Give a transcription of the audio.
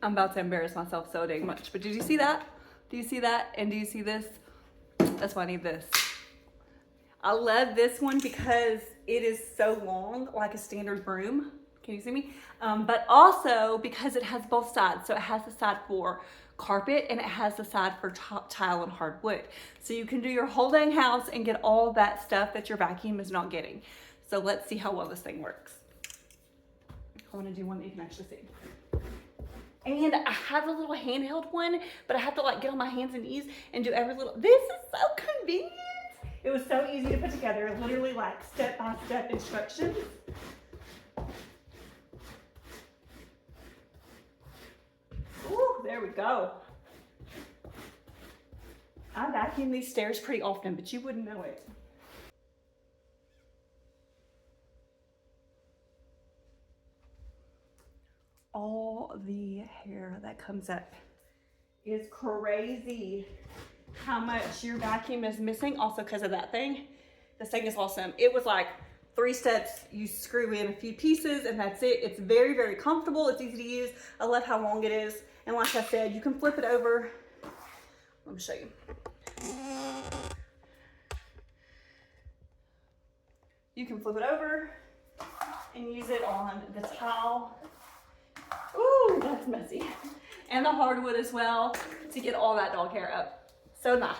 I'm about to embarrass myself so dang much. But did you see that? Do you see that? And do you see this? That's why I need this. I love this one because it is so long, like a standard broom. Can you see me? But also because it has both sides. So it has the side for carpet and it has the side for tile and hardwood. So you can do your whole dang house and get all that stuff that your vacuum is not getting. So let's see how well this thing works. I want to do one that you can actually see. And I have a little handheld one, but I have to like get on my hands and knees and do every little, this is so convenient. It was so easy to put together, literally like step-by-step instructions. Ooh, there we go. I vacuum these stairs pretty often, but you wouldn't know it. All the hair that comes up is crazy how much your vacuum is missing. Also because of that thing. This thing is awesome. It was like 3 steps. You screw in a few pieces and that's it. It's very, very comfortable. It's easy to use. I love how long it is. And like I said, you can flip it over. Let me show you. You can flip it over and use it on the tile. Ooh, that's messy. And the hardwood as well to get all that dog hair up. So nice.